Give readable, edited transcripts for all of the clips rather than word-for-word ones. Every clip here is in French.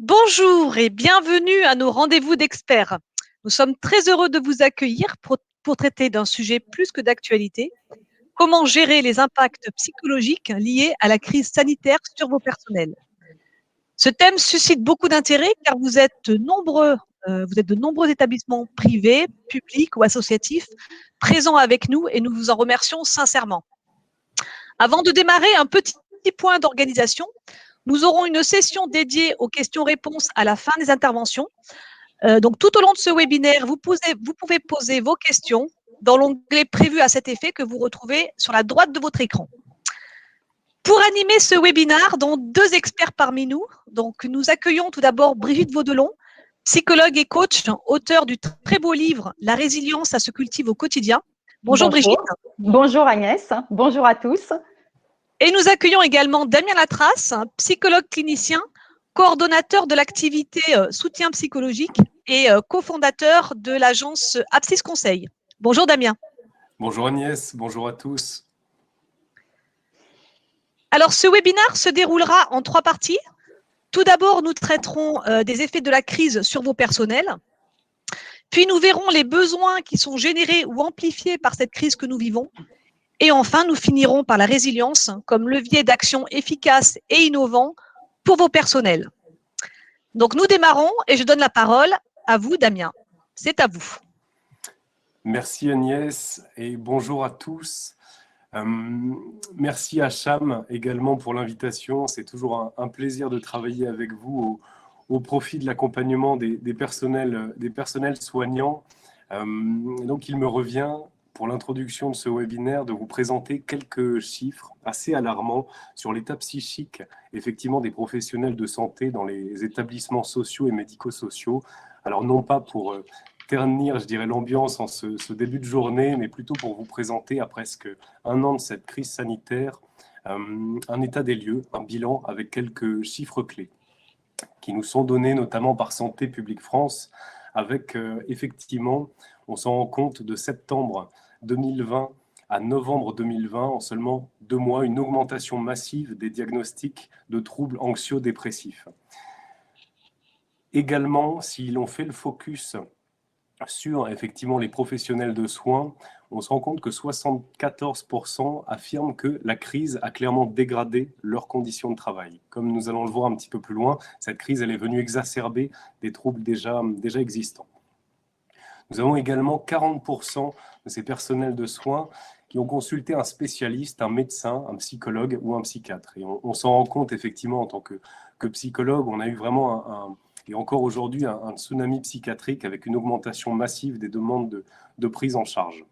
Bonjour et bienvenue à nos rendez-vous d'experts. Nous sommes très heureux de vous accueillir pour traiter d'un sujet plus que d'actualité. Comment gérer les impacts psychologiques liés à la crise sanitaire sur vos personnels? Ce thème suscite beaucoup d'intérêt car vous êtes de nombreux établissements privés, publics ou associatifs présents avec nous et nous vous en remercions sincèrement. Avant de démarrer, un petit point d'organisation. Nous aurons une session dédiée aux questions-réponses à la fin des interventions. Donc, tout au long de ce webinaire, vous pouvez poser vos questions dans l'onglet prévu à cet effet que vous retrouvez sur la droite de votre écran. Pour animer ce webinaire, dont deux experts parmi nous, donc nous accueillons tout d'abord Brigitte Vaudelon, psychologue et coach, auteur du très beau livre « La résilience, ça se cultive au quotidien ». Bonjour Brigitte. Bonjour Agnès, bonjour à tous. Et nous accueillons également Damien Latrace, psychologue clinicien, coordonnateur de l'activité soutien psychologique et cofondateur de l'agence Apsis Conseil. Bonjour Damien. Bonjour Agnès, bonjour à tous. Alors ce webinaire se déroulera en 3 parties. Tout d'abord, nous traiterons des effets de la crise sur vos personnels. Puis nous verrons les besoins qui sont générés ou amplifiés par cette crise que nous vivons. Et enfin, nous finirons par la résilience comme levier d'action efficace et innovant pour vos personnels. Donc, nous démarrons et je donne la parole à vous, Damien. C'est à vous. Merci Agnès et bonjour à tous. Merci à Cham également pour l'invitation. C'est toujours un plaisir de travailler avec vous au profit de l'accompagnement des personnels soignants. Donc, il me revient pour l'introduction de ce webinaire, de vous présenter quelques chiffres assez alarmants sur l'état psychique, effectivement, des professionnels de santé dans les établissements sociaux et médico-sociaux. Alors, non pas pour ternir, je dirais, l'ambiance en ce début de journée, mais plutôt pour vous présenter, à presque un an de cette crise sanitaire, un état des lieux, un bilan avec quelques chiffres clés qui nous sont donnés notamment par Santé publique France, avec effectivement, on s'en rend compte, de septembre 2020 à novembre 2020, en seulement 2 mois, une augmentation massive des diagnostics de troubles anxio-dépressifs. Également, si l'on fait le focus sur effectivement les professionnels de soins, on se rend compte que 74% affirment que la crise a clairement dégradé leurs conditions de travail. Comme nous allons le voir un petit peu plus loin, cette crise elle est venue exacerber des troubles déjà existants. Nous avons également 40% de ces personnels de soins qui ont consulté un spécialiste, un médecin, un psychologue ou un psychiatre. Et on s'en rend compte effectivement en tant que psychologue, on a eu vraiment et encore aujourd'hui un tsunami psychiatrique avec une augmentation massive des demandes de prise en charge.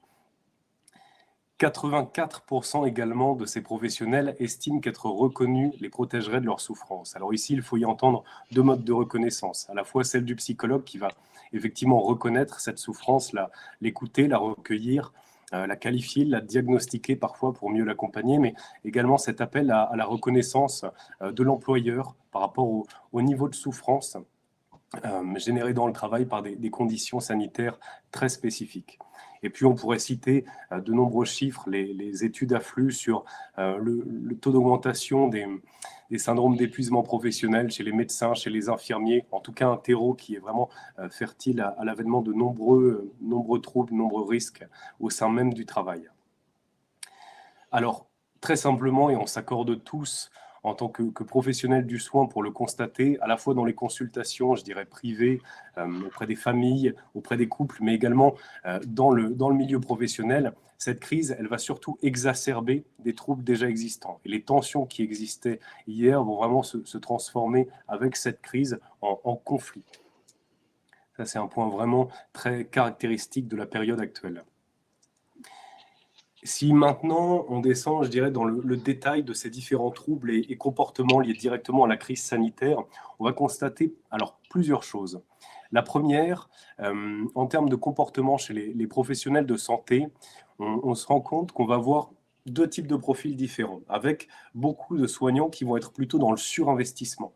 84% également de ces professionnels estiment qu'être reconnus les protégerait de leur souffrance. Alors ici, il faut y entendre 2 modes de reconnaissance, à la fois celle du psychologue qui va effectivement reconnaître cette souffrance, l'écouter, la recueillir, la qualifier, la diagnostiquer parfois pour mieux l'accompagner, mais également cet appel à la reconnaissance de l'employeur par rapport au niveau de souffrance généré dans le travail par des conditions sanitaires très spécifiques. Et puis, on pourrait citer de nombreux chiffres, les études affluent sur le taux d'augmentation des syndromes d'épuisement professionnel chez les médecins, chez les infirmiers, en tout cas un terreau qui est vraiment fertile à l'avènement de nombreux troubles, nombreux risques au sein même du travail. Alors, très simplement, et on s'accorde tous en tant que professionnels du soin pour le constater, à la fois dans les consultations, je dirais privées, auprès des familles, auprès des couples, mais également dans le milieu professionnel, cette crise, elle va surtout exacerber des troubles déjà existants. Et les tensions qui existaient hier vont vraiment se transformer avec cette crise en conflit. Ça, c'est un point vraiment très caractéristique de la période actuelle. Si maintenant on descend, je dirais, dans le détail de ces différents troubles et comportements liés directement à la crise sanitaire, on va constater alors plusieurs choses. La première, en termes de comportement chez les professionnels de santé, on se rend compte qu'on va avoir 2 types de profils différents, avec beaucoup de soignants qui vont être plutôt dans le surinvestissement.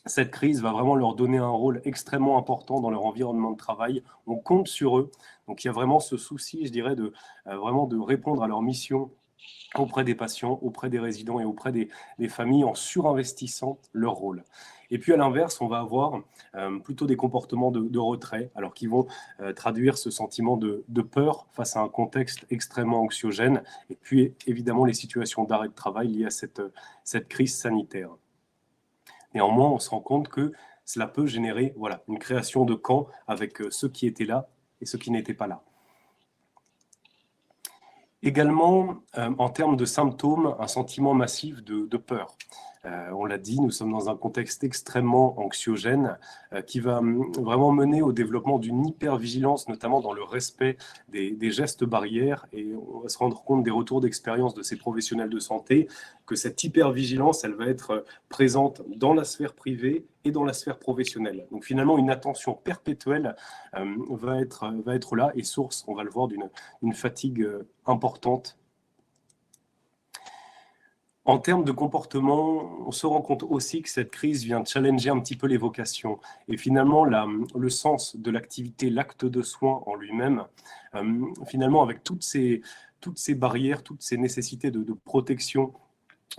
Cette crise va vraiment leur donner un rôle extrêmement important dans leur environnement de travail. On compte sur eux. Donc, il y a vraiment ce souci, je dirais, vraiment de répondre à leur mission auprès des patients, auprès des résidents et auprès des familles en surinvestissant leur rôle. Et puis à l'inverse, on va avoir plutôt des comportements de retrait, alors qui vont traduire ce sentiment de peur face à un contexte extrêmement anxiogène, et puis évidemment les situations d'arrêt de travail liées à cette crise sanitaire. Néanmoins, on se rend compte que cela peut générer une création de camps avec ceux qui étaient là et ceux qui n'étaient pas là. Également, en termes de symptômes, un sentiment massif de peur. On l'a dit, nous sommes dans un contexte extrêmement anxiogène qui va vraiment mener au développement d'une hypervigilance, notamment dans le respect des gestes barrières. Et on va se rendre compte des retours d'expérience de ces professionnels de santé que cette hypervigilance, elle va être présente dans la sphère privée et dans la sphère professionnelle. Donc finalement, une attention perpétuelle va être là et source, on va le voir, d'une fatigue importante. En termes de comportement, on se rend compte aussi que cette crise vient challenger un petit peu les vocations. Et finalement, le sens de l'activité, l'acte de soin en lui-même, finalement, avec toutes ces barrières, toutes ces nécessités de protection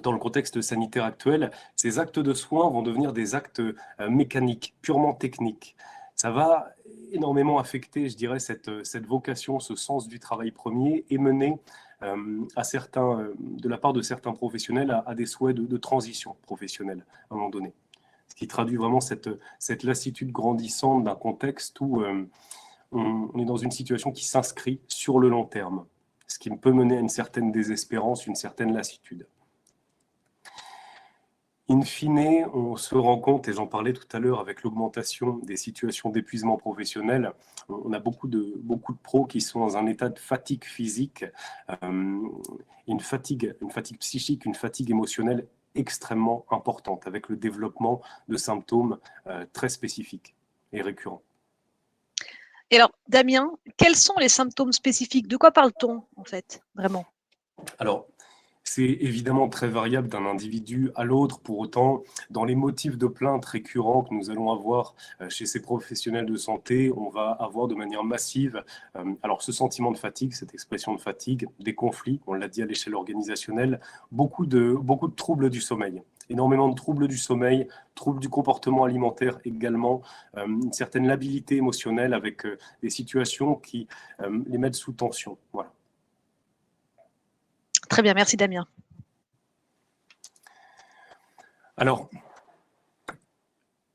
dans le contexte sanitaire actuel, ces actes de soins vont devenir des actes mécaniques, purement techniques. Ça va énormément affecter, je dirais, cette vocation, ce sens du travail premier et mener de la part de certains professionnels à des souhaits de transition professionnelle à un moment donné. Ce qui traduit vraiment cette lassitude grandissante d'un contexte où on est dans une situation qui s'inscrit sur le long terme, ce qui peut mener à une certaine désespérance, une certaine lassitude. In fine, on se rend compte, et j'en parlais tout à l'heure avec l'augmentation des situations d'épuisement professionnel, on a beaucoup de pros qui sont dans un état de fatigue physique, une fatigue psychique, une fatigue émotionnelle extrêmement importante, avec le développement de symptômes très spécifiques et récurrents. Et alors, Damien, quels sont les symptômes spécifiques? De quoi parle-t-on, en fait, vraiment? Alors, c'est évidemment très variable d'un individu à l'autre. Pour autant, dans les motifs de plainte récurrents que nous allons avoir chez ces professionnels de santé, on va avoir de manière massive alors ce sentiment de fatigue, cette expression de fatigue, des conflits, on l'a dit à l'échelle organisationnelle, beaucoup de troubles du sommeil. Énormément de troubles du sommeil, troubles du comportement alimentaire également, une certaine labilité émotionnelle avec des situations qui les mettent sous tension. Voilà. Très bien, merci Damien. Alors,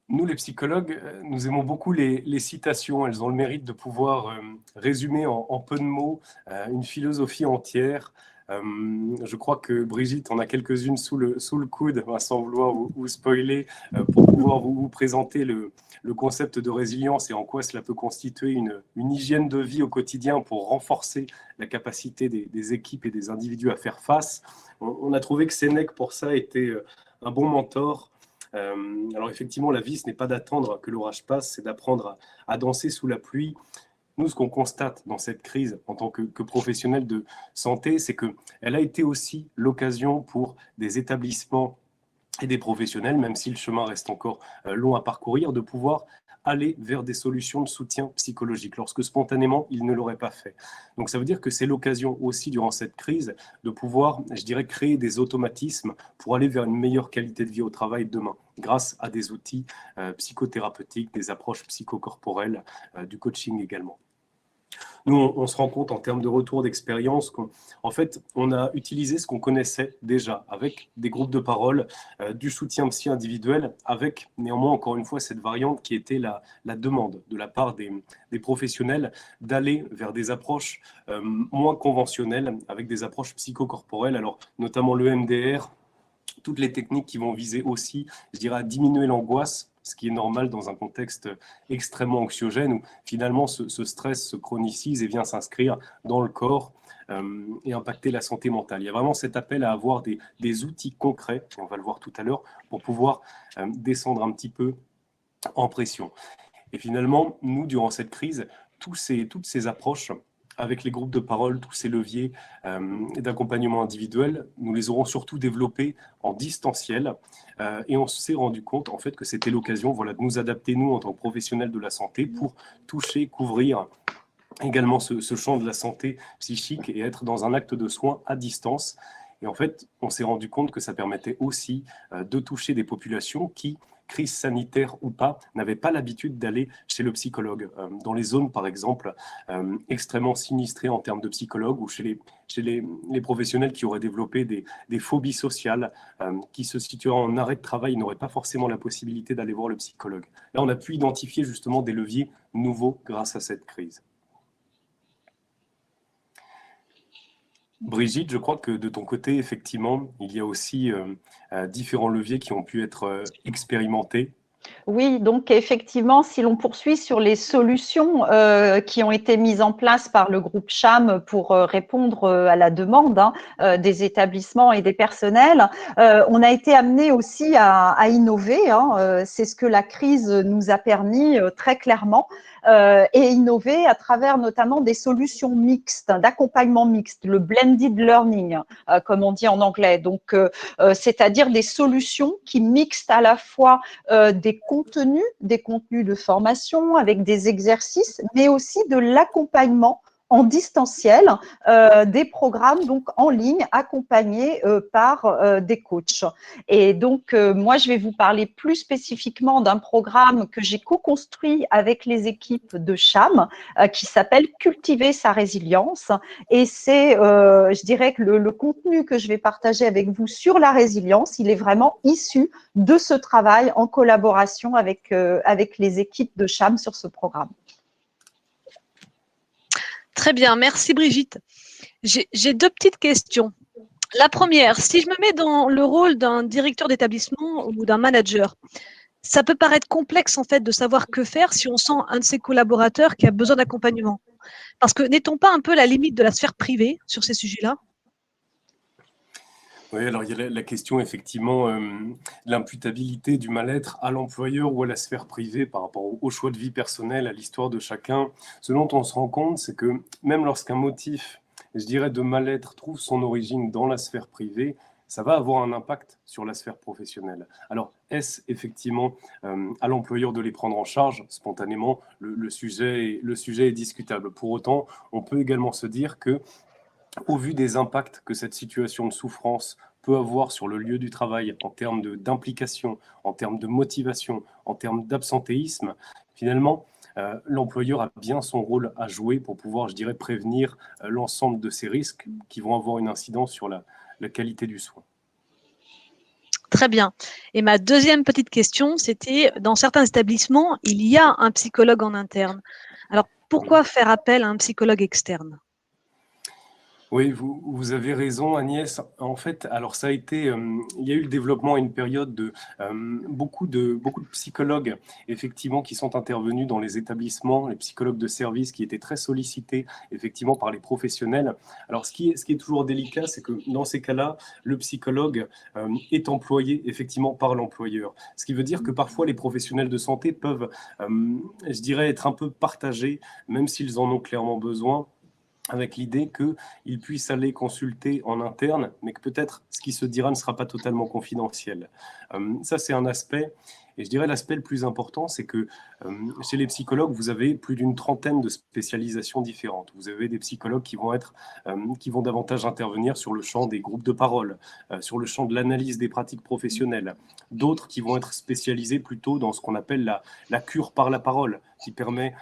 nous les psychologues, nous aimons beaucoup les citations. Elles ont le mérite de pouvoir résumer en peu de mots une philosophie entière. Je crois que Brigitte en a quelques-unes sous le coude, sans vouloir vous spoiler, pour pouvoir vous présenter le concept de résilience et en quoi cela peut constituer une hygiène de vie au quotidien pour renforcer la capacité des équipes et des individus à faire face. On a trouvé que Sénèque, pour ça, était un bon mentor. Alors effectivement, la vie, ce n'est pas d'attendre que l'orage passe, c'est d'apprendre à danser sous la pluie. Nous, ce qu'on constate dans cette crise en tant que professionnel de santé, c'est qu'elle a été aussi l'occasion pour des établissements et des professionnels, même si le chemin reste encore long à parcourir, de pouvoir aller vers des solutions de soutien psychologique, lorsque spontanément, ils ne l'auraient pas fait. Donc ça veut dire que c'est l'occasion aussi, durant cette crise, de pouvoir, je dirais, créer des automatismes pour aller vers une meilleure qualité de vie au travail demain, grâce à des outils psychothérapeutiques, des approches psychocorporelles, du coaching également. Nous, on se rend compte en termes de retour d'expérience qu'en fait, on a utilisé ce qu'on connaissait déjà avec des groupes de parole, du soutien psy individuel, avec néanmoins, encore une fois, cette variante qui était la demande de la part des professionnels d'aller vers des approches moins conventionnelles, avec des approches psychocorporelles, alors notamment le MDR, toutes les techniques qui vont viser aussi, je dirais, à diminuer l'angoisse, ce qui est normal dans un contexte extrêmement anxiogène où finalement ce stress se chronicise et vient s'inscrire dans le corps et impacter la santé mentale. Il y a vraiment cet appel à avoir des outils concrets, on va le voir tout à l'heure, pour pouvoir descendre un petit peu en pression. Et finalement, nous, durant cette crise, toutes ces approches avec les groupes de parole, tous ces leviers d'accompagnement individuel, nous les aurons surtout développés en distanciel et on s'est rendu compte en fait que c'était l'occasion de nous adapter, nous, en tant que professionnels de la santé, pour toucher, couvrir également ce champ de la santé psychique et être dans un acte de soins à distance. Et en fait, on s'est rendu compte que ça permettait aussi de toucher des populations qui, crise sanitaire ou pas, n'avaient pas l'habitude d'aller chez le psychologue. Dans les zones, par exemple, extrêmement sinistrées en termes de psychologues ou chez les professionnels qui auraient développé des phobies sociales, qui se situeraient en arrêt de travail, n'auraient pas forcément la possibilité d'aller voir le psychologue. Là, on a pu identifier justement des leviers nouveaux grâce à cette crise. Brigitte, je crois que de ton côté, effectivement, il y a aussi différents leviers qui ont pu être expérimentés. Oui, donc effectivement, si l'on poursuit sur les solutions qui ont été mises en place par le groupe CHAM pour répondre à la demande des établissements et des personnels, on a été amené aussi à innover. C'est ce que la crise nous a permis très clairement. Et innover à travers notamment des solutions mixtes, d'accompagnement mixte, le blended learning, comme on dit en anglais. Donc, c'est-à-dire des solutions qui mixent à la fois des contenus de formation avec des exercices, mais aussi de l'accompagnement en distanciel, des programmes donc en ligne accompagnés par des coachs. Et donc, moi, je vais vous parler plus spécifiquement d'un programme que j'ai co-construit avec les équipes de CHAM qui s'appelle Cultiver sa résilience. Et c'est, je dirais que le contenu que je vais partager avec vous sur la résilience, il est vraiment issu de ce travail en collaboration avec les équipes de CHAM sur ce programme. Très bien, merci Brigitte. J'ai deux petites questions. La première, si je me mets dans le rôle d'un directeur d'établissement ou d'un manager, ça peut paraître complexe en fait de savoir que faire si on sent un de ses collaborateurs qui a besoin d'accompagnement. Parce que n'est-on pas un peu la limite de la sphère privée sur ces sujets-là? Oui, alors il y a la question effectivement de l'imputabilité du mal-être à l'employeur ou à la sphère privée par rapport au choix de vie personnelle, à l'histoire de chacun. Ce dont on se rend compte, c'est que même lorsqu'un motif, je dirais, de mal-être trouve son origine dans la sphère privée, ça va avoir un impact sur la sphère professionnelle. Alors, est-ce effectivement à l'employeur de les prendre en charge spontanément? Le sujet est discutable. Pour autant, on peut également se dire que au vu des impacts que cette situation de souffrance peut avoir sur le lieu du travail en termes d'implication, en termes de motivation, en termes d'absentéisme, finalement, l'employeur a bien son rôle à jouer pour pouvoir, je dirais, prévenir l'ensemble de ces risques qui vont avoir une incidence sur la qualité du soin. Très bien. Et ma deuxième petite question, c'était, dans certains établissements, il y a un psychologue en interne. Alors, pourquoi faire appel à un psychologue externe? Oui, vous avez raison, Agnès. En fait, alors ça a été, il y a eu le développement à une période de beaucoup de psychologues, effectivement, qui sont intervenus dans les établissements, les psychologues de service qui étaient très sollicités, effectivement, par les professionnels. Alors, ce qui est toujours délicat, c'est que dans ces cas-là, le psychologue est employé, effectivement, par l'employeur. Ce qui veut dire que parfois, les professionnels de santé peuvent, je dirais, être un peu partagés, même s'ils en ont clairement besoin, avec l'idée qu'ils puissent aller consulter en interne, mais que peut-être ce qui se dira ne sera pas totalement confidentiel. Ça, c'est un aspect. Et je dirais l'aspect le plus important, c'est que chez les psychologues, vous avez plus d'une trentaine de spécialisations différentes. Vous avez des psychologues qui vont davantage intervenir sur le champ des groupes de parole, sur le champ de l'analyse des pratiques professionnelles. D'autres qui vont être spécialisés plutôt dans ce qu'on appelle la cure par la parole, qui permet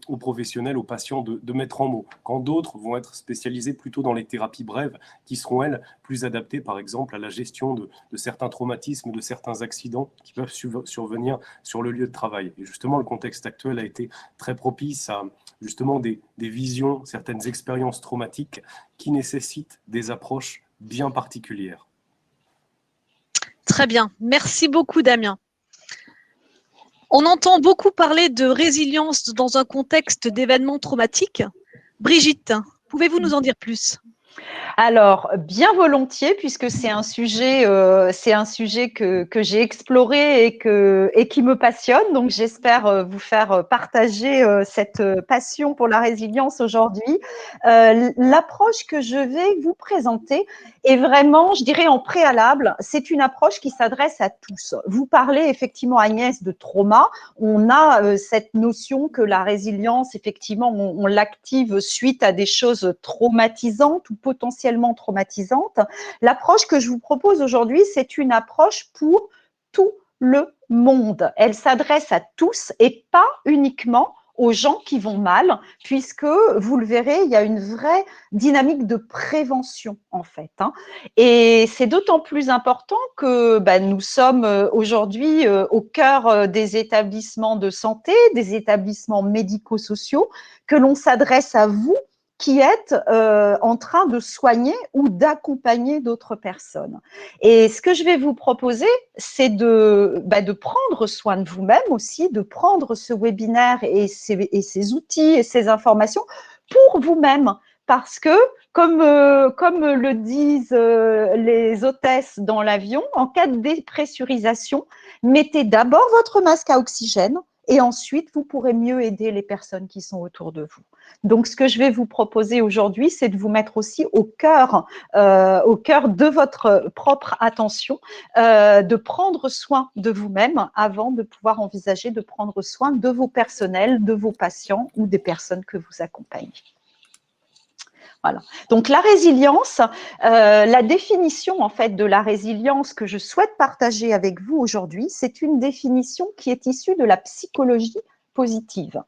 aux professionnels, aux patients de mettre en mots. Quand d'autres vont être spécialisés plutôt dans les thérapies brèves, qui seront, elles, plus adaptées, par exemple, à la gestion de certains traumatismes, de certains accidents qui peuvent survenir sur le lieu de travail. Et justement, le contexte actuel a été très propice à justement des visions, certaines expériences traumatiques qui nécessitent des approches bien particulières. Très bien. Merci beaucoup, Damien. On entend beaucoup parler de résilience dans un contexte d'événements traumatiques. Brigitte, pouvez-vous nous en dire plus? Alors, bien volontiers, puisque c'est un sujet que j'ai exploré et qui me passionne. Donc, j'espère vous faire partager cette passion pour la résilience aujourd'hui. L'approche que je vais vous présenter est vraiment, je dirais, en préalable. C'est une approche qui s'adresse à tous. Vous parlez effectivement, Agnès, de trauma. On a cette notion que la résilience, effectivement, on l'active suite à des choses traumatisantes ou potentiellement traumatisantes. L'approche que je vous propose aujourd'hui, c'est une approche pour tout le monde. Elle s'adresse à tous et pas uniquement aux gens qui vont mal, puisque, vous le verrez, il y a une vraie dynamique de prévention, en fait. Et c'est d'autant plus important que nous sommes aujourd'hui au cœur des établissements de santé, des établissements médico-sociaux, que l'on s'adresse à vous qui êtes en train de soigner ou d'accompagner d'autres personnes. Et ce que je vais vous proposer, c'est de prendre soin de vous-même aussi, de prendre ce webinaire et ces outils et ces informations pour vous-même. Parce que, comme le disent les hôtesses dans l'avion, en cas de dépressurisation, mettez d'abord votre masque à oxygène et ensuite, vous pourrez mieux aider les personnes qui sont autour de vous. Donc, ce que je vais vous proposer aujourd'hui, c'est de vous mettre aussi au cœur de votre propre attention, de prendre soin de vous-même avant de pouvoir envisager de prendre soin de vos personnels, de vos patients ou des personnes que vous accompagnez. Voilà. Donc, la résilience, la définition en fait de la résilience que je souhaite partager avec vous aujourd'hui, c'est une définition qui est issue de la psychologie positive.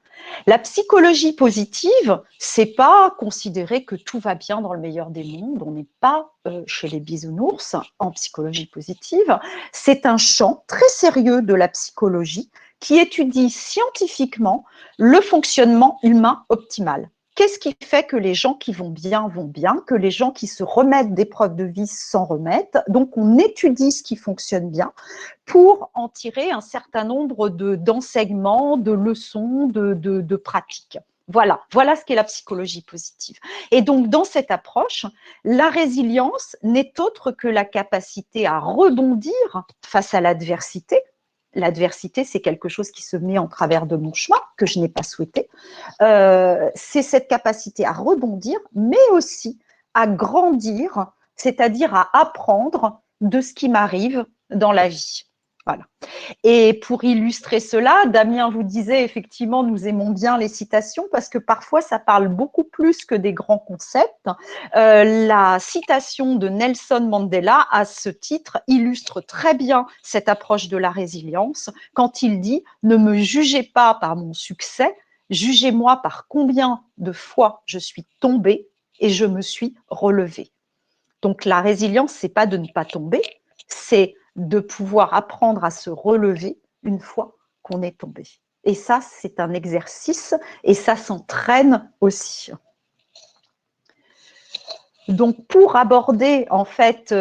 La psychologie positive, c'est pas considérer que tout va bien dans le meilleur des mondes. On n'est pas chez les bisounours en psychologie positive. C'est un champ très sérieux de la psychologie qui étudie scientifiquement le fonctionnement humain optimal. Qu'est-ce qui fait que les gens qui vont bien, que les gens qui se remettent d'épreuves de vie s'en remettent? Donc, on étudie ce qui fonctionne bien pour en tirer un certain nombre d'enseignements, de leçons, de pratiques. Voilà ce qu'est la psychologie positive. Et donc, dans cette approche, la résilience n'est autre que la capacité à rebondir face à l'adversité. L'adversité, c'est quelque chose qui se met en travers de mon chemin, que je n'ai pas souhaité. C'est cette capacité à rebondir, mais aussi à grandir, c'est-à-dire à apprendre de ce qui m'arrive dans la vie. Voilà. Et pour illustrer cela, Damien vous disait effectivement, nous aimons bien les citations parce que parfois ça parle beaucoup plus que des grands concepts. La citation de Nelson Mandela à ce titre illustre très bien cette approche de la résilience quand il dit « Ne me jugez pas par mon succès, jugez-moi par combien de fois je suis tombée et je me suis relevée. » Donc la résilience, c'est pas de ne pas tomber, c'est de pouvoir apprendre à se relever une fois qu'on est tombé. Et ça, c'est un exercice et ça s'entraîne aussi. Donc, pour aborder en fait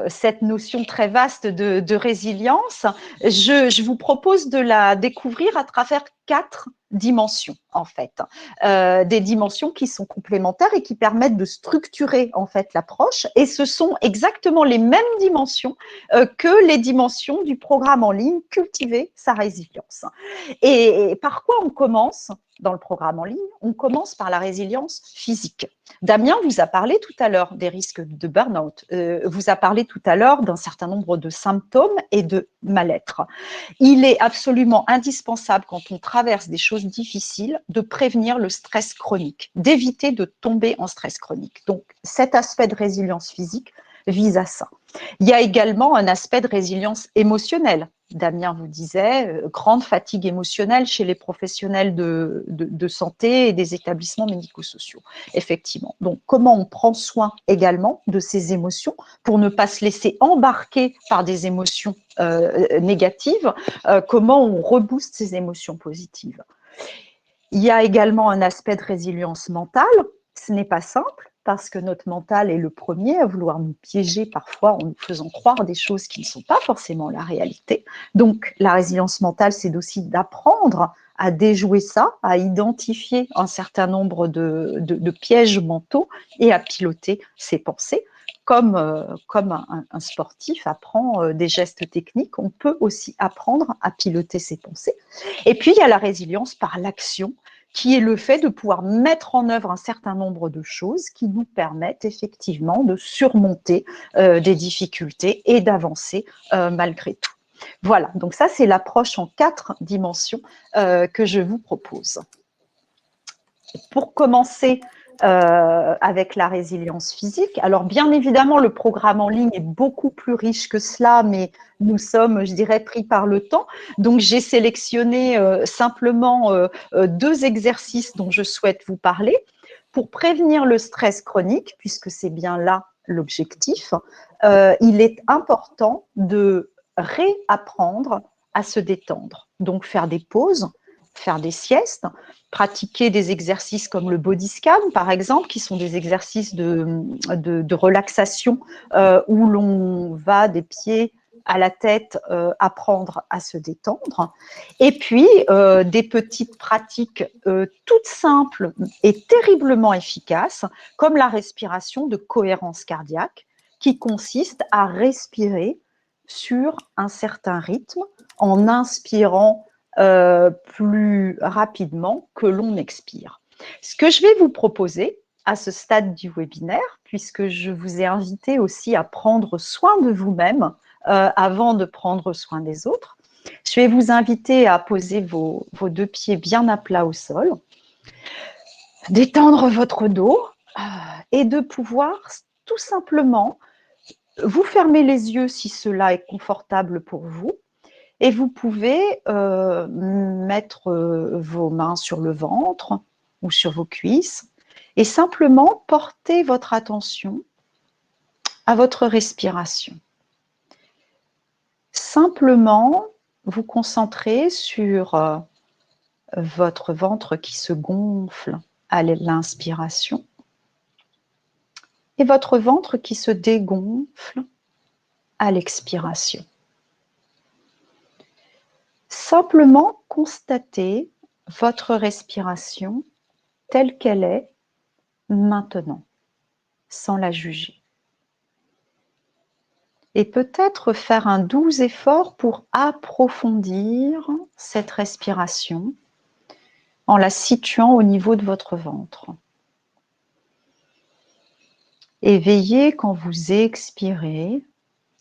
cette notion très vaste de résilience, je vous propose de la découvrir à travers 4 dimensions en fait, des dimensions qui sont complémentaires et qui permettent de structurer en fait l'approche. Et ce sont exactement les mêmes dimensions que les dimensions du programme en ligne Cultiver sa résilience. Et par quoi on commence dans le programme en ligne? On commence par la résilience physique. Damien vous a parlé tout à l'heure des risques de burn-out, vous a parlé tout à l'heure d'un certain nombre de symptômes et de mal-être. Il est absolument indispensable quand on traverse des choses difficiles de prévenir le stress chronique, d'éviter de tomber en stress chronique. Donc cet aspect de résilience physique vise à ça. Il y a également un aspect de résilience émotionnelle. Damien vous disait, grande fatigue émotionnelle chez les professionnels de santé et des établissements médico-sociaux. Effectivement. Donc, comment on prend soin également de ces émotions pour ne pas se laisser embarquer par des émotions négatives, comment on rebooste ces émotions positives. Il y a également un aspect de résilience mentale. Ce n'est pas simple parce que notre mental est le premier à vouloir nous piéger parfois en nous faisant croire des choses qui ne sont pas forcément la réalité. Donc, la résilience mentale, c'est aussi d'apprendre à déjouer ça, à identifier un certain nombre de pièges mentaux et à piloter ses pensées. Comme un sportif apprend des gestes techniques, on peut aussi apprendre à piloter ses pensées. Et puis, il y a la résilience par l'action, qui est le fait de pouvoir mettre en œuvre un certain nombre de choses qui nous permettent effectivement de surmonter des difficultés et d'avancer malgré tout. Voilà, donc ça c'est l'approche en 4 dimensions que je vous propose. Pour commencer avec la résilience physique, alors bien évidemment le programme en ligne est beaucoup plus riche que cela, mais nous sommes, je dirais, pris par le temps. Donc j'ai sélectionné simplement 2 exercices dont je souhaite vous parler. Pour prévenir le stress chronique, puisque c'est bien là l'objectif, il est important de réapprendre à se détendre. Donc faire des pauses, faire des siestes, pratiquer des exercices comme le body scan, par exemple, qui sont des exercices de relaxation où l'on va des pieds à la tête apprendre à se détendre. Et puis, des petites pratiques toutes simples et terriblement efficaces, comme la respiration de cohérence cardiaque, qui consiste à respirer sur un certain rythme en inspirant plus rapidement que l'on expire. Ce que je vais vous proposer à ce stade du webinaire, puisque je vous ai invité aussi à prendre soin de vous-même avant de prendre soin des autres, je vais vous inviter à poser vos 2 pieds bien à plat au sol, d'étendre votre dos et de pouvoir tout simplement vous fermer les yeux si cela est confortable pour vous. Et vous pouvez mettre vos mains sur le ventre ou sur vos cuisses et simplement porter votre attention à votre respiration. Simplement vous concentrer sur votre ventre qui se gonfle à l'inspiration et votre ventre qui se dégonfle à l'expiration. Simplement constatez votre respiration telle qu'elle est maintenant, sans la juger. Et peut-être faire un doux effort pour approfondir cette respiration en la situant au niveau de votre ventre. Et veillez quand vous expirez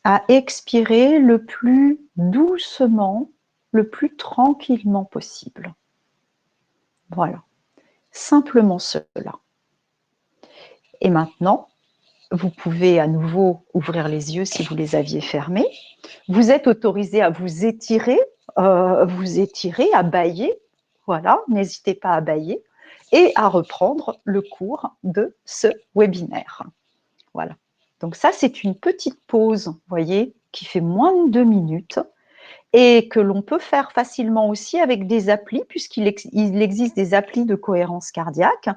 à expirer le plus doucement, le plus tranquillement possible. Voilà, simplement cela. Et maintenant, vous pouvez à nouveau ouvrir les yeux si vous les aviez fermés. Vous êtes autorisé à vous étirer, à bâiller. Voilà, n'hésitez pas à bâiller et à reprendre le cours de ce webinaire. Voilà. Donc ça, c'est une petite pause, vous voyez, qui fait moins de 2 minutes et que l'on peut faire facilement aussi avec des applis, puisqu'il existe des applis de cohérence cardiaque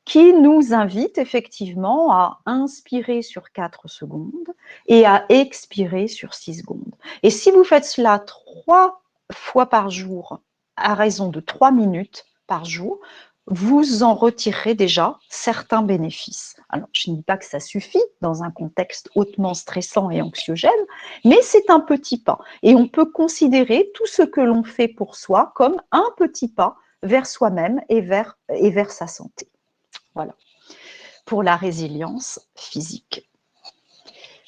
qui nous invitent effectivement à inspirer sur 4 secondes et à expirer sur 6 secondes. Et si vous faites cela 3 fois par jour, à raison de 3 minutes par jour, vous en retirerez déjà certains bénéfices. Alors, je ne dis pas que ça suffit dans un contexte hautement stressant et anxiogène, mais c'est un petit pas. Et on peut considérer tout ce que l'on fait pour soi comme un petit pas vers soi-même et vers sa santé. Voilà, pour la résilience physique.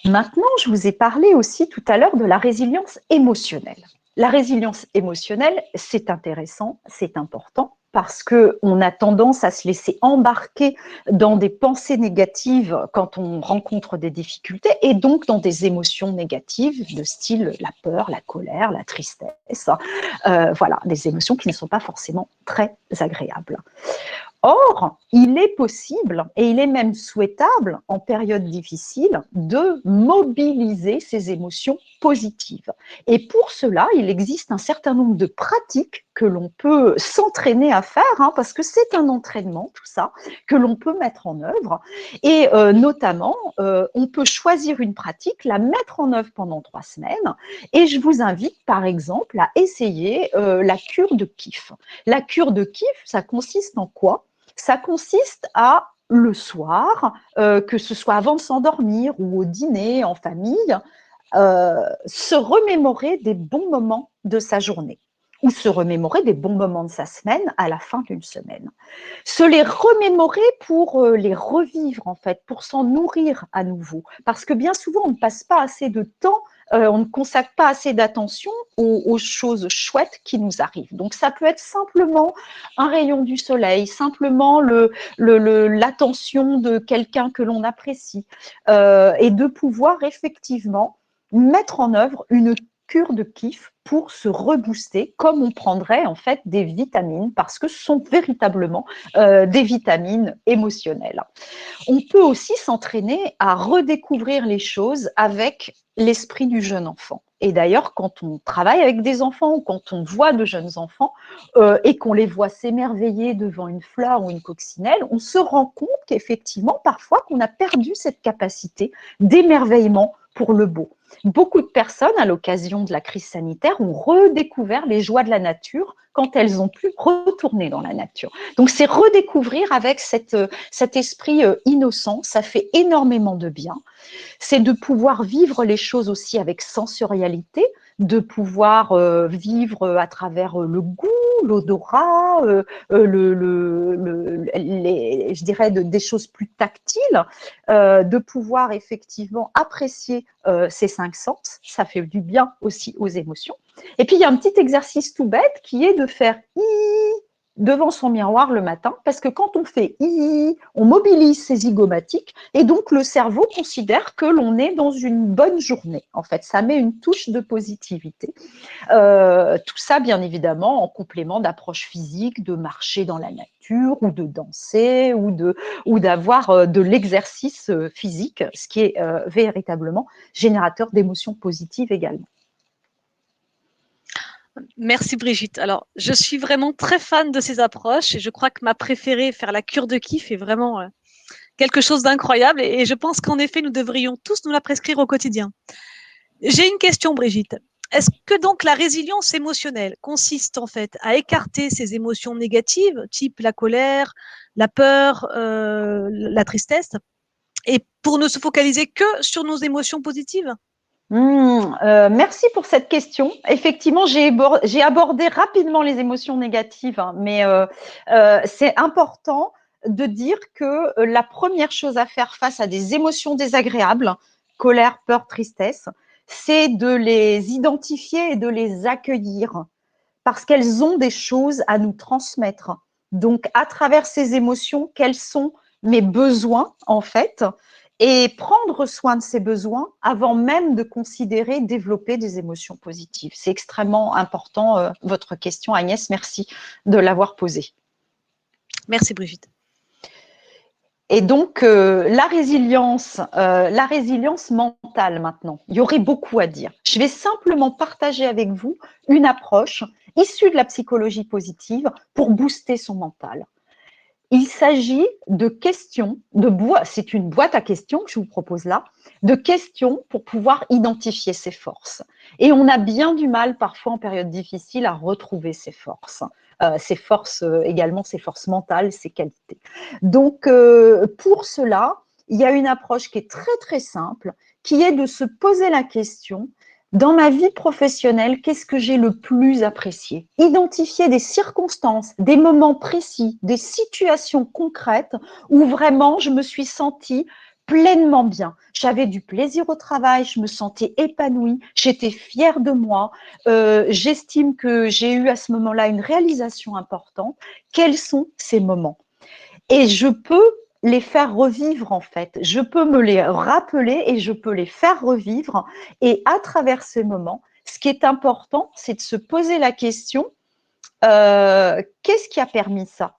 Maintenant, je vous ai parlé aussi tout à l'heure de la résilience émotionnelle. La résilience émotionnelle, c'est intéressant, c'est important, parce qu'on a tendance à se laisser embarquer dans des pensées négatives quand on rencontre des difficultés et donc dans des émotions négatives de style la peur, la colère, la tristesse. Voilà, des émotions qui ne sont pas forcément très agréables. Or, il est possible et il est même souhaitable en période difficile de mobiliser ces émotions positives. Et pour cela, il existe un certain nombre de pratiques que l'on peut s'entraîner à faire, hein, parce que c'est un entraînement, tout ça, que l'on peut mettre en œuvre. Et notamment, on peut choisir une pratique, la mettre en œuvre pendant 3 semaines. Et je vous invite, par exemple, à essayer la cure de kiff. La cure de kiff, ça consiste en quoi? Ça consiste à, le soir, que ce soit avant de s'endormir ou au dîner, en famille, se remémorer des bons moments de sa journée ou se remémorer des bons moments de sa semaine à la fin d'une semaine. Se les remémorer pour les revivre, en fait, pour s'en nourrir à nouveau. Parce que bien souvent, on ne passe pas assez de temps, on ne consacre pas assez d'attention aux choses chouettes qui nous arrivent. Donc, ça peut être simplement un rayon du soleil, simplement l'attention de quelqu'un que l'on apprécie, et de pouvoir effectivement mettre en œuvre une cure de kiff pour se rebooster, comme on prendrait en fait des vitamines, parce que ce sont véritablement des vitamines émotionnelles. On peut aussi s'entraîner à redécouvrir les choses avec l'esprit du jeune enfant. Et d'ailleurs, quand on travaille avec des enfants ou quand on voit de jeunes enfants et qu'on les voit s'émerveiller devant une fleur ou une coccinelle, on se rend compte qu'effectivement, parfois, qu'on a perdu cette capacité d'émerveillement pour le beau. Beaucoup de personnes, à l'occasion de la crise sanitaire, ont redécouvert les joies de la nature quand elles ont pu retourner dans la nature. Donc, c'est redécouvrir avec cet esprit innocent, ça fait énormément de bien. C'est de pouvoir vivre les choses aussi avec sensorialité, de pouvoir vivre à travers le goût, l'odorat, je dirais des choses plus tactiles, de pouvoir effectivement apprécier ces 5 sens. Ça fait du bien aussi aux émotions. Et puis, il y a un petit exercice tout bête qui est de faire « i » devant son miroir le matin, parce que quand on fait « i », on mobilise ses zygomatiques et donc le cerveau considère que l'on est dans une bonne journée. En fait, ça met une touche de positivité. Tout ça, bien évidemment, en complément d'approches physiques, de marcher dans la nature ou de danser ou d'avoir de l'exercice physique, ce qui est véritablement générateur d'émotions positives également. Merci Brigitte. Alors, je suis vraiment très fan de ces approches et je crois que ma préférée, faire la cure de kiff, est vraiment quelque chose d'incroyable et je pense qu'en effet, nous devrions tous nous la prescrire au quotidien. J'ai une question, Brigitte. Est-ce que donc la résilience émotionnelle consiste en fait à écarter ces émotions négatives, type la colère, la peur, la tristesse, et pour ne se focaliser que sur nos émotions positives? Merci pour cette question. Effectivement, j'ai abordé rapidement les émotions négatives, hein, mais c'est important de dire que la première chose à faire face à des émotions désagréables, colère, peur, tristesse, c'est de les identifier et de les accueillir parce qu'elles ont des choses à nous transmettre. Donc, à travers ces émotions, quels sont mes besoins, en fait, et prendre soin de ces besoins avant même de considérer développer des émotions positives. C'est extrêmement important, votre question, Agnès. Merci de l'avoir posée. Merci Brigitte. Et donc, la résilience mentale maintenant, il y aurait beaucoup à dire. Je vais simplement partager avec vous une approche issue de la psychologie positive pour booster son mental. Il s'agit de questions, c'est une boîte à questions que je vous propose là, de questions pour pouvoir identifier ses forces. Et on a bien du mal parfois en période difficile à retrouver ses forces également, ses forces mentales, ses qualités. Donc, pour cela, il y a une approche qui est très très simple, qui est de se poser la question: dans ma vie professionnelle, qu'est-ce que j'ai le plus apprécié? Identifier des circonstances, des moments précis, des situations concrètes où vraiment je me suis sentie pleinement bien. J'avais du plaisir au travail, je me sentais épanouie, j'étais fière de moi, j'estime que j'ai eu à ce moment-là une réalisation importante. Quels sont ces moments? Et je peux les faire revivre en fait. Je peux me les rappeler et je peux les faire revivre. Et à travers ces moments, ce qui est important, c'est de se poser la question, qu'est-ce qui a permis ça?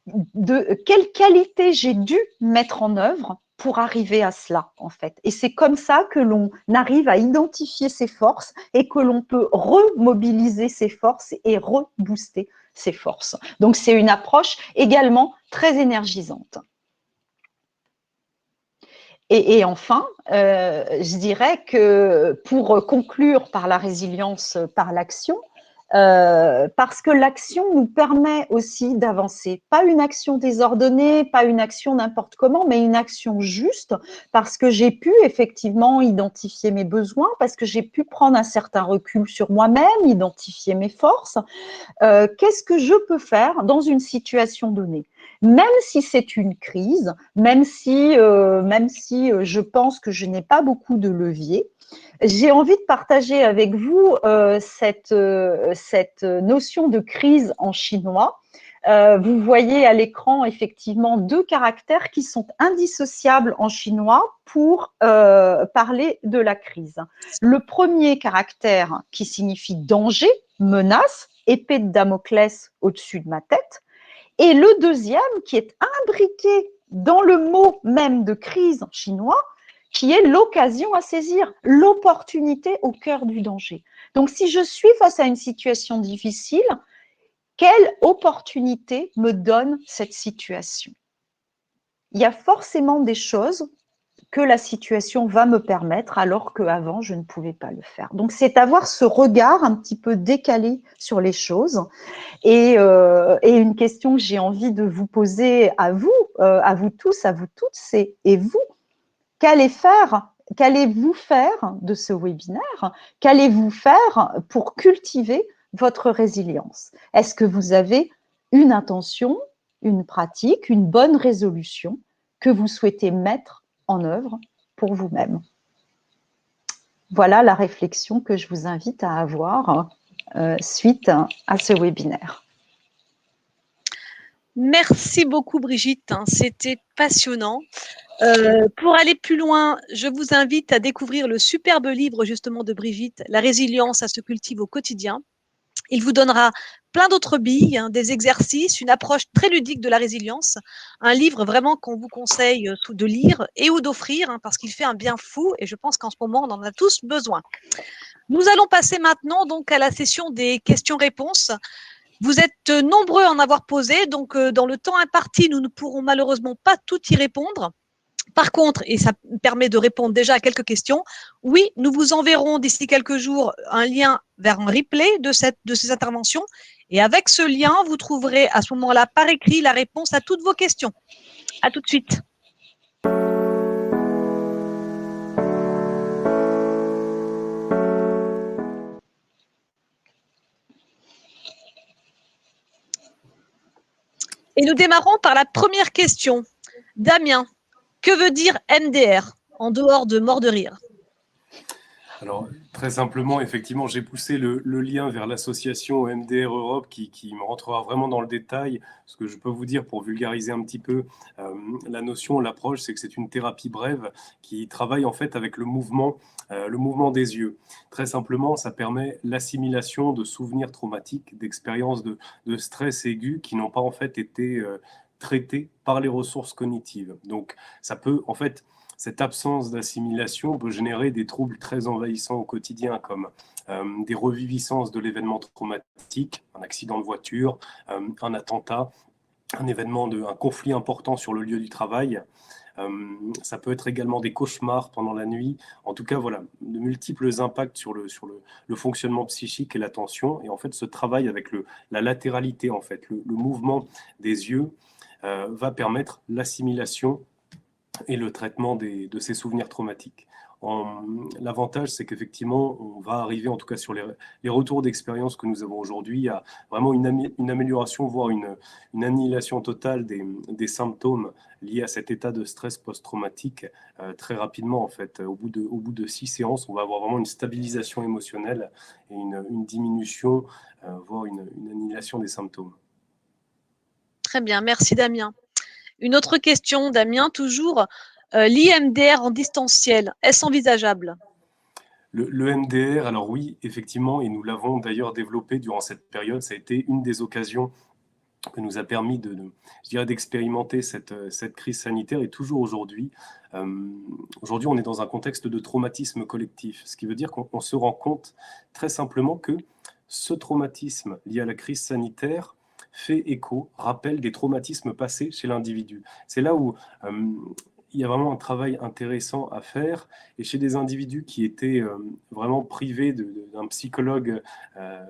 De quelle qualité j'ai dû mettre en œuvre pour arriver à cela, en fait. Et c'est comme ça que l'on arrive à identifier ses forces et que l'on peut remobiliser ses forces et rebooster ses forces. Donc, c'est une approche également très énergisante. Et enfin, je dirais que pour conclure par la résilience, par l'action, parce que l'action nous permet aussi d'avancer. Pas une action désordonnée, pas une action n'importe comment, mais une action juste, parce que j'ai pu effectivement identifier mes besoins, parce que j'ai pu prendre un certain recul sur moi-même, identifier mes forces. Qu'est-ce que je peux faire dans une situation donnée? Même si c'est une crise, même si je pense que je n'ai pas beaucoup de levier, j'ai envie de partager avec vous cette notion de crise en chinois. Vous voyez à l'écran effectivement 2 caractères qui sont indissociables en chinois pour parler de la crise. Le premier caractère qui signifie danger, menace, épée de Damoclès au-dessus de ma tête, et le deuxième qui est imbriqué dans le mot même de crise en chinois, qui est l'occasion à saisir, l'opportunité au cœur du danger. Donc, si je suis face à une situation difficile, quelle opportunité me donne cette situation? Il y a forcément des choses que la situation va me permettre alors qu'avant, je ne pouvais pas le faire. Donc, c'est avoir ce regard un petit peu décalé sur les choses. Et une question que j'ai envie de vous poser à vous tous, à vous toutes, c'est « et vous, qu'allez-vous faire de ce webinaire? Qu'allez-vous faire pour cultiver votre résilience? Est-ce que vous avez une intention, une pratique, une bonne résolution que vous souhaitez mettre en œuvre pour vous-même? Voilà la réflexion que je vous invite à avoir suite à ce webinaire. Merci beaucoup Brigitte, c'était passionnant. Pour aller plus loin, je vous invite à découvrir le superbe livre justement de Brigitte, La résilience, ça se cultive au quotidien. Il vous donnera plein d'autres billes, des exercices, une approche très ludique de la résilience, un livre vraiment qu'on vous conseille de lire et ou d'offrir, parce qu'il fait un bien fou et je pense qu'en ce moment, on en a tous besoin. Nous allons passer maintenant donc à la session des questions-réponses. Vous êtes nombreux à en avoir posé, donc dans le temps imparti, nous ne pourrons malheureusement pas tout y répondre. Par contre, et ça permet de répondre déjà à quelques questions, oui, nous vous enverrons d'ici quelques jours un lien vers un replay de ces interventions. Et avec ce lien, vous trouverez à ce moment-là par écrit la réponse à toutes vos questions. À tout de suite. Et nous démarrons par la première question. Damien, que veut dire MDR en dehors de mort de rire? Alors, très simplement, effectivement, j'ai poussé le lien vers l'association MDR Europe qui me rentrera vraiment dans le détail. Ce que je peux vous dire pour vulgariser un petit peu la notion, l'approche, c'est que c'est une thérapie brève qui travaille en fait avec le mouvement des yeux. Très simplement, ça permet l'assimilation de souvenirs traumatiques, d'expériences de stress aigu qui n'ont pas en fait été traités par les ressources cognitives. Donc, ça peut en fait... Cette absence d'assimilation peut générer des troubles très envahissants au quotidien, comme des reviviscences de l'événement traumatique, un accident de voiture, un attentat, un conflit important sur le lieu du travail. Ça peut être également des cauchemars pendant la nuit. En tout cas, voilà, de multiples impacts sur le fonctionnement psychique et l'attention. Et en fait, ce travail avec la latéralité, en fait, le mouvement des yeux va permettre l'assimilation et le traitement de ces souvenirs traumatiques. L'avantage, c'est qu'effectivement, on va arriver, en tout cas sur les retours d'expérience que nous avons aujourd'hui, à vraiment une amélioration, voire une annihilation totale des symptômes liés à cet état de stress post-traumatique très rapidement. En fait, au bout de 6 séances, on va avoir vraiment une stabilisation émotionnelle et une diminution, voire une annihilation des symptômes. Très bien, merci Damien. Une autre question, Damien, toujours. L'IMDR en distanciel, est-ce envisageable? Le MDR, alors oui, effectivement, et nous l'avons d'ailleurs développé durant cette période, ça a été une des occasions que nous a permis je dirais, d'expérimenter cette crise sanitaire. Et toujours aujourd'hui, aujourd'hui, on est dans un contexte de traumatisme collectif, ce qui veut dire qu'on se rend compte très simplement que ce traumatisme lié à la crise sanitaire fait écho, rappelle des traumatismes passés chez l'individu. C'est là où il y a vraiment un travail intéressant à faire. Et chez des individus qui étaient vraiment privés d'un psychologue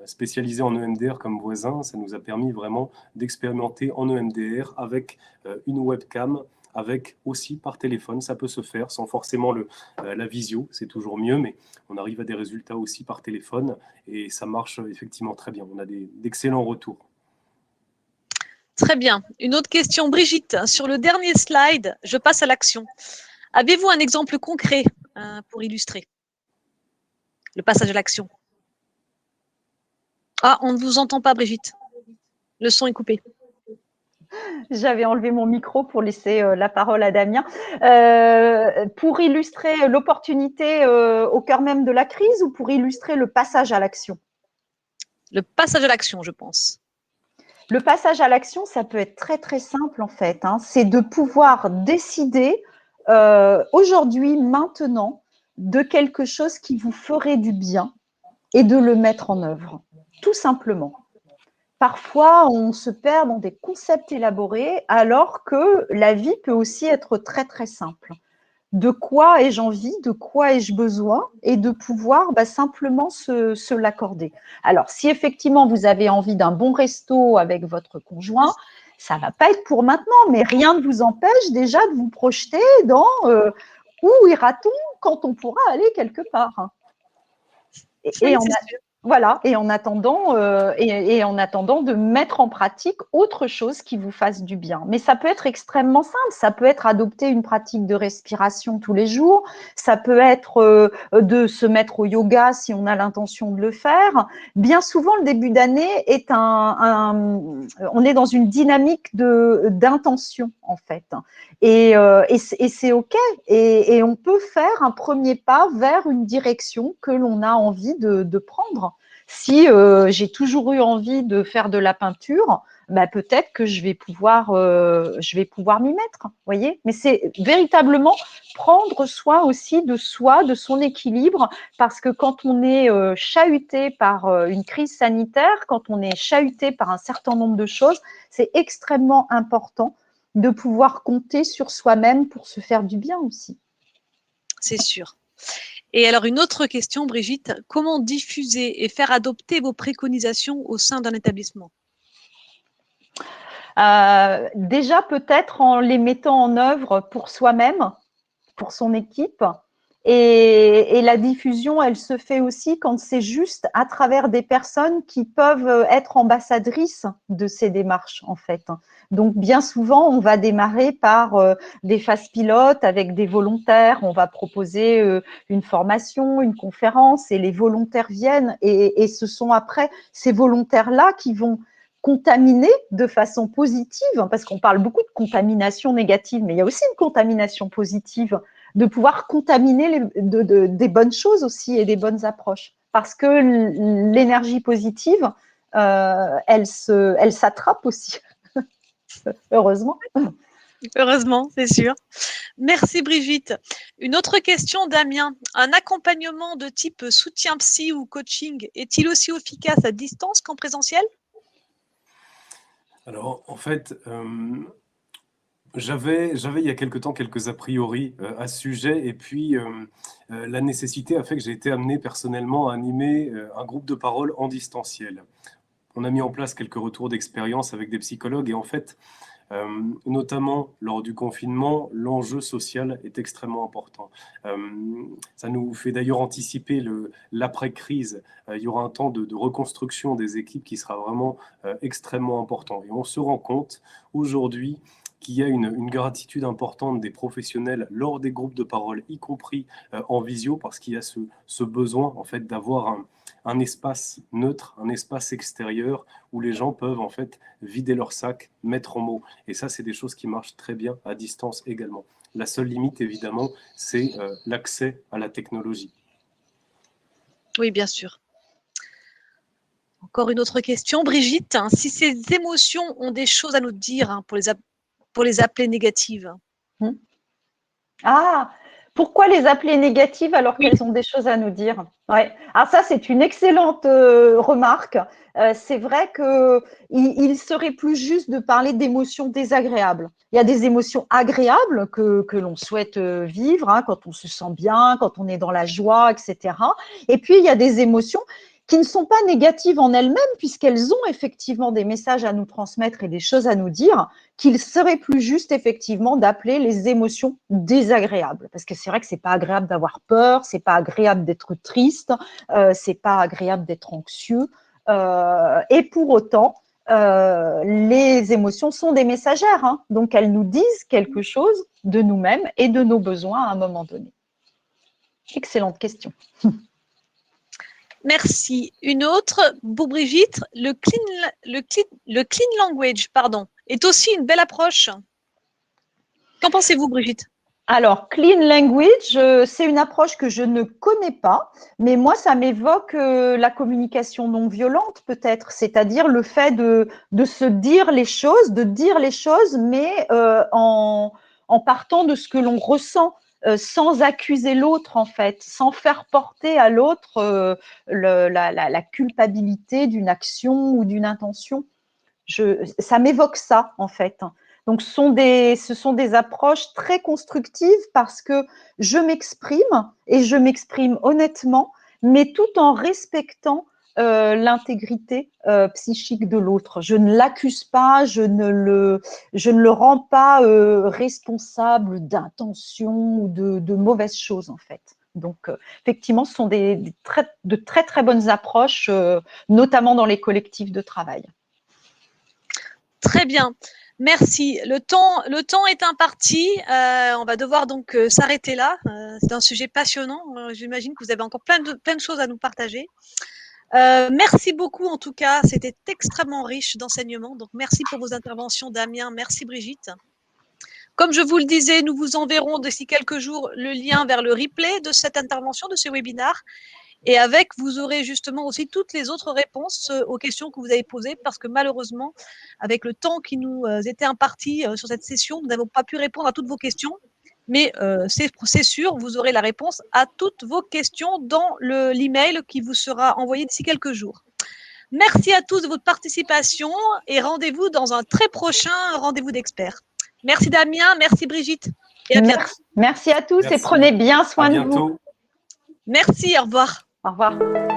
spécialisé en EMDR comme voisin, ça nous a permis vraiment d'expérimenter en EMDR avec une webcam, avec aussi par téléphone. Ça peut se faire sans forcément la visio, c'est toujours mieux, mais on arrive à des résultats aussi par téléphone et ça marche effectivement très bien. On a d'excellents retours. Très bien. Une autre question, Brigitte. Sur le dernier slide, je passe à l'action. Avez-vous un exemple concret pour illustrer le passage à l'action? Ah, on ne vous entend pas, Brigitte. Le son est coupé. J'avais enlevé mon micro pour laisser la parole à Damien. Pour illustrer l'opportunité au cœur même de la crise ou pour illustrer le passage à l'action? Le passage à l'action, je pense. Le passage à l'action, ça peut être très, très simple en fait. Hein. C'est de pouvoir décider aujourd'hui, maintenant, de quelque chose qui vous ferait du bien et de le mettre en œuvre, tout simplement. Parfois, on se perd dans des concepts élaborés alors que la vie peut aussi être très, très simple. De quoi ai-je envie, de quoi ai-je besoin et de pouvoir simplement se l'accorder. Alors, si effectivement vous avez envie d'un bon resto avec votre conjoint, ça ne va pas être pour maintenant, mais rien ne vous empêche déjà de vous projeter dans où ira-t-on quand on pourra aller quelque part. Et en attendant de mettre en pratique autre chose qui vous fasse du bien. Mais ça peut être extrêmement simple. Ça peut être adopter une pratique de respiration tous les jours. Ça peut être de se mettre au yoga si on a l'intention de le faire. Bien souvent, le début d'année est on est dans une dynamique d'intention en fait. Et c'est OK. Et on peut faire un premier pas vers une direction que l'on a envie de prendre. Si j'ai toujours eu envie de faire de la peinture, peut-être que je vais pouvoir m'y mettre, voyez. Mais c'est véritablement prendre soin aussi de soi, de son équilibre, parce que quand on est chahuté par une crise sanitaire, quand on est chahuté par un certain nombre de choses, c'est extrêmement important de pouvoir compter sur soi-même pour se faire du bien aussi. C'est sûr. Et alors, une autre question, Brigitte. Comment diffuser et faire adopter vos préconisations au sein d'un établissement? Déjà, peut-être en les mettant en œuvre pour soi-même, pour son équipe. Et la diffusion, elle se fait aussi quand c'est juste à travers des personnes qui peuvent être ambassadrices de ces démarches, en fait. Donc, bien souvent, on va démarrer par des phases pilotes avec des volontaires. On va proposer une formation, une conférence, et les volontaires viennent. Et ce sont après ces volontaires-là qui vont contaminer de façon positive, parce qu'on parle beaucoup de contamination négative, mais il y a aussi une contamination positive, de pouvoir contaminer des bonnes choses aussi et des bonnes approches. Parce que l'énergie positive, elle s'attrape aussi, heureusement. Heureusement, c'est sûr. Merci Brigitte. Une autre question, Damien. Un accompagnement de type soutien psy ou coaching est-il aussi efficace à distance qu'en présentiel? Alors, en fait, j'avais il y a quelque temps quelques a priori à ce sujet, et puis la nécessité a fait que j'ai été amené personnellement à animer un groupe de parole en distanciel. On a mis en place quelques retours d'expérience avec des psychologues, et en fait, notamment lors du confinement, l'enjeu social est extrêmement important. Ça nous fait d'ailleurs anticiper l'après-crise. Il y aura un temps de reconstruction des équipes qui sera vraiment extrêmement important. Et on se rend compte aujourd'hui qu'il y a une gratitude importante des professionnels lors des groupes de parole, y compris en visio, parce qu'il y a ce besoin en fait d'avoir un espace neutre, un espace extérieur où les gens peuvent en fait vider leur sac, mettre en mots. Et ça, c'est des choses qui marchent très bien à distance également. La seule limite, évidemment, c'est l'accès à la technologie. Oui, bien sûr. Encore une autre question, Brigitte. Si ces émotions ont des choses à nous dire pour les appeler négatives? Ah, pourquoi les appeler négatives alors qu'elles ont des choses à nous dire? Ouais. Alors ça, c'est une excellente remarque. C'est vrai qu'il serait plus juste de parler d'émotions désagréables. Il y a des émotions agréables que l'on souhaite vivre, hein, quand on se sent bien, quand on est dans la joie, etc. Et puis, il y a des émotions qui ne sont pas négatives en elles-mêmes, puisqu'elles ont effectivement des messages à nous transmettre et des choses à nous dire, qu'il serait plus juste effectivement d'appeler les émotions désagréables. Parce que c'est vrai que c'est pas agréable d'avoir peur, c'est pas agréable d'être triste, c'est pas agréable d'être anxieux. Et pour autant, les émotions sont des messagères, hein, donc elles nous disent quelque chose de nous-mêmes et de nos besoins à un moment donné. Excellente question. Merci. Une autre, pour Brigitte, le clean language, pardon, est aussi une belle approche. Qu'en pensez-vous, Brigitte? Alors, clean language, c'est une approche que je ne connais pas, mais moi, ça m'évoque la communication non violente, peut-être, c'est-à-dire le fait de se dire les choses, mais en partant de ce que l'on ressent, sans accuser l'autre, en fait, sans faire porter à l'autre la culpabilité d'une action ou d'une intention. Ça m'évoque ça, en fait. Donc, ce sont des approches très constructives parce que je m'exprime et je m'exprime honnêtement, mais tout en respectant l'intégrité psychique de l'autre. Je ne l'accuse pas, je ne le rends pas responsable d'intentions ou de mauvaises choses, en fait. Donc, effectivement, ce sont de très, très bonnes approches, notamment dans les collectifs de travail. Très bien, merci. Le temps est imparti. On va devoir donc s'arrêter là. C'est un sujet passionnant. J'imagine que vous avez encore plein de choses à nous partager. Merci beaucoup en tout cas. C'était extrêmement riche d'enseignements. Donc merci pour vos interventions, Damien. Merci Brigitte. Comme je vous le disais, nous vous enverrons d'ici quelques jours le lien vers le replay de cette intervention, de ce webinaire. Et avec, vous aurez justement aussi toutes les autres réponses aux questions que vous avez posées, parce que malheureusement, avec le temps qui nous était imparti sur cette session, nous n'avons pas pu répondre à toutes vos questions. Mais c'est sûr, vous aurez la réponse à toutes vos questions dans l'email qui vous sera envoyé d'ici quelques jours. Merci à tous de votre participation et rendez-vous dans un très prochain rendez-vous d'experts. Merci Damien, merci Brigitte. Et à bientôt. Merci à tous et prenez bien soin de vous. Merci, au revoir. Au revoir.